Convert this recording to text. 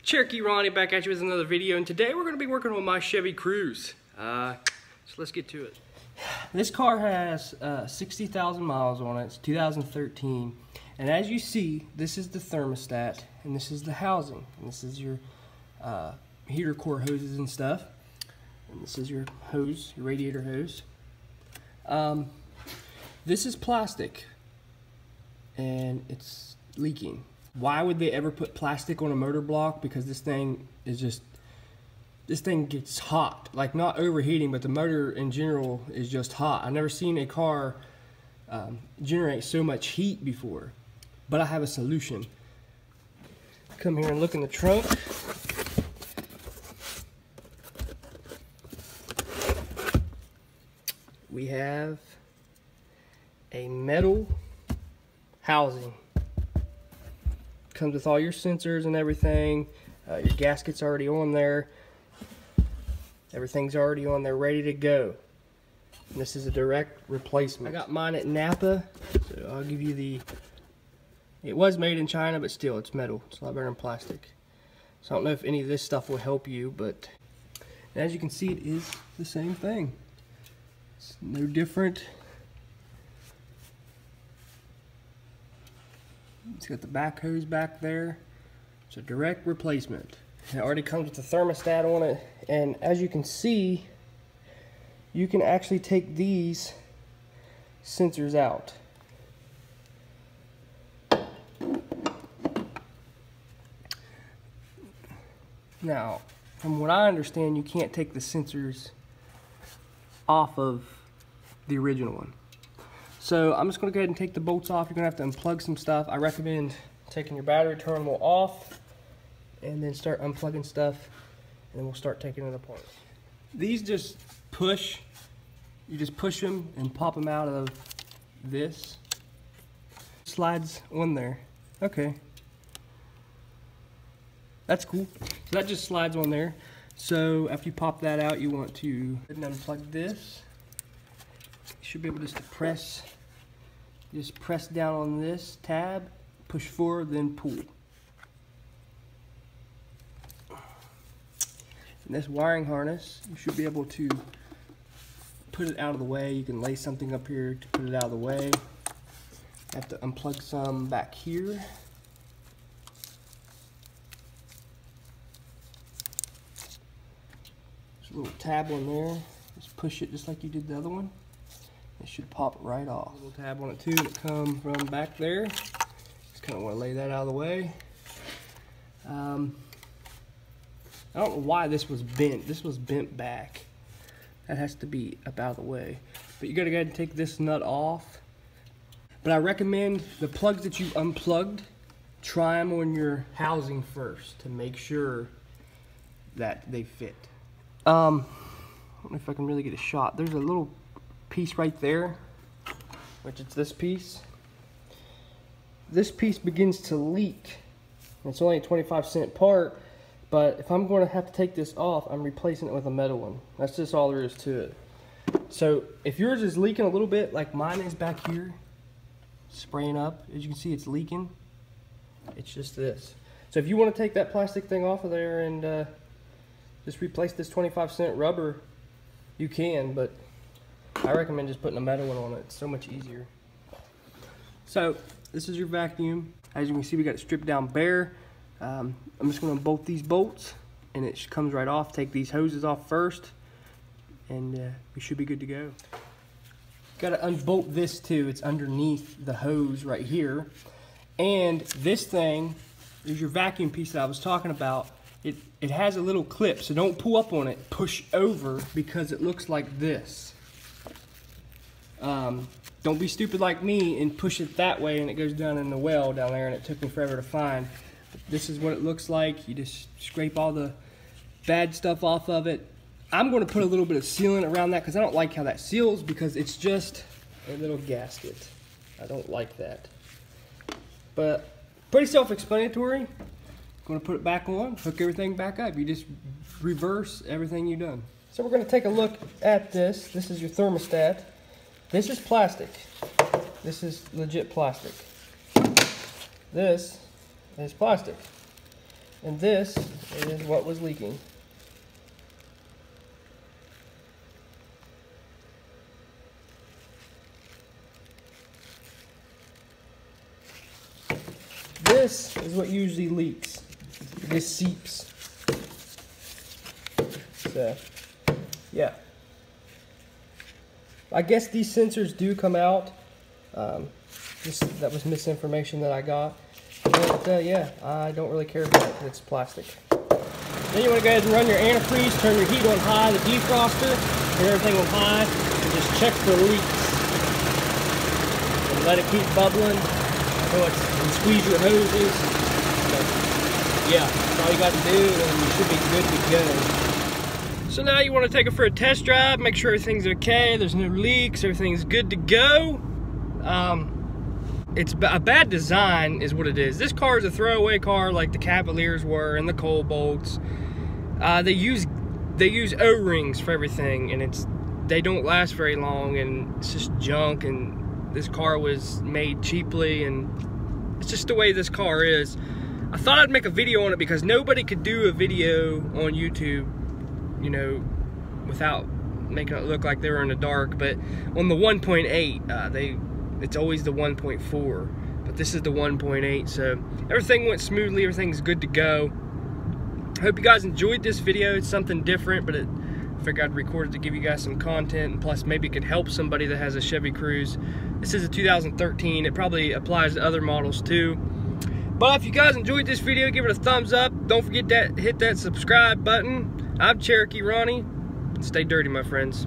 Cherokee Ronnie back at you with another video, and today we're going to be working on my Chevy Cruze. So let's get to it. This car has 60,000 miles on it. It's 2013, and as you see, this is the thermostat, and this is the housing, and this is your heater core hoses and stuff, and this is your hose, your radiator hose. This is plastic, and it's leaking. Why would they ever put plastic on a motor block? Because this thing gets hot. Like, not overheating, but the motor in general is just hot. I've never seen a car generate so much heat before. But I have a solution. Come here and look in the trunk. We have a metal housing. Comes with all your sensors and everything. Your gasket's already on there. Everything's already on there, ready to go. And this is a direct replacement. I got mine at Napa, so I'll give you the. It was made in China, but still, it's metal. It's a lot better than plastic. So I don't know if any of this stuff will help you, but as you can see, it is the same thing. It's no different. It's got the back hose back there. It's a direct replacement. It already comes with the thermostat on it, and as you can see, you can actually take these sensors out. Now, from what I understand, you can't take the sensors off of the original one. So I'm just going to go ahead and take the bolts off. You're going to have to unplug some stuff. I recommend taking your battery terminal off and then start unplugging stuff, and then we'll start taking it apart. These just push. You just push them and pop them out of this. Slides on there. Okay. That's cool. So that just slides on there. So after you pop that out, you want to unplug this. You should be able just to press down on this tab, push forward, then pull. And this wiring harness, you should be able to put it out of the way. You can lay something up here to put it out of the way. You have to unplug some back here. There's a little tab on there. Just push it just like you did the other one. It should pop right off. A little tab on it too that comes from back there. Just kind of want to lay that out of the way. I don't know why this was bent. This was bent back. That has to be up out of the way. But you gotta go ahead and take this nut off. But I recommend the plugs that you unplugged, try them on your housing first to make sure that they fit. I don't know if I can really get a shot. There's a little piece right there, which is this piece. This piece begins to leak. It's only a 25-cent part, but if I'm going to have to take this off, I'm replacing it with a metal one. That's just all there is to it. So if yours is leaking a little bit, like mine is back here, spraying up, as you can see, it's leaking. It's just this. So if you want to take that plastic thing off of there and just replace this 25-cent rubber, you can, but I recommend just putting a metal one on it. It's so much easier. So this is your vacuum. As you can see, we got it stripped down bare. I'm just going to bolt these bolts, and it comes right off. Take these hoses off first, and we should be good to go. Got to unbolt this too. It's underneath the hose right here. And this thing is your vacuum piece that I was talking about. It has a little clip, so don't pull up on it. Push over because it looks like this. Don't be stupid like me and push it that way and it goes down in the well down there, and it took me forever to find. But this is what it looks like. You just scrape all the bad stuff off of it. I'm going to put a little bit of sealant around that because I don't like how that seals, because it's just a little gasket. I don't like that. But pretty self-explanatory. Going to put it back on, hook everything back up. You just reverse everything you've done. So we're going to take a look at this. This is your thermostat. This is plastic. This is legit plastic. This is plastic. And this is what was leaking. This is what usually leaks. This seeps. So, yeah. I guess these sensors do come out. That was misinformation that I got. But yeah, I don't really care about it because it's plastic. Then you want to go ahead and run your antifreeze, turn your heat on high, the defroster, turn everything on high, and just check for leaks. And let it keep bubbling. And squeeze your hoses. But yeah, that's all you got to do, and you should be good to go. So now you want to take it for a test drive, make sure everything's okay, there's no leaks, everything's good to go. It's a bad design is what it is. This car is a throwaway car like the Cavaliers were and the Cobalts. They use O-rings for everything, and they don't last very long, and it's just junk. And this car was made cheaply, and it's just the way this car is. I thought I'd make a video on it because nobody could do a video on YouTube, you know, without making it look like they were in the dark. But on the 1.8, it's always the 1.4, but this is the 1.8, so everything went smoothly, everything's good to go. Hope you guys enjoyed this video. It's something different, but I figured I'd record it to give you guys some content, and plus maybe it could help somebody that has a Chevy Cruze. This is a 2013, it probably applies to other models too. But if you guys enjoyed this video, give it a thumbs up. Don't forget to hit that subscribe button. I'm Cherokee Ronnie. Stay dirty, my friends.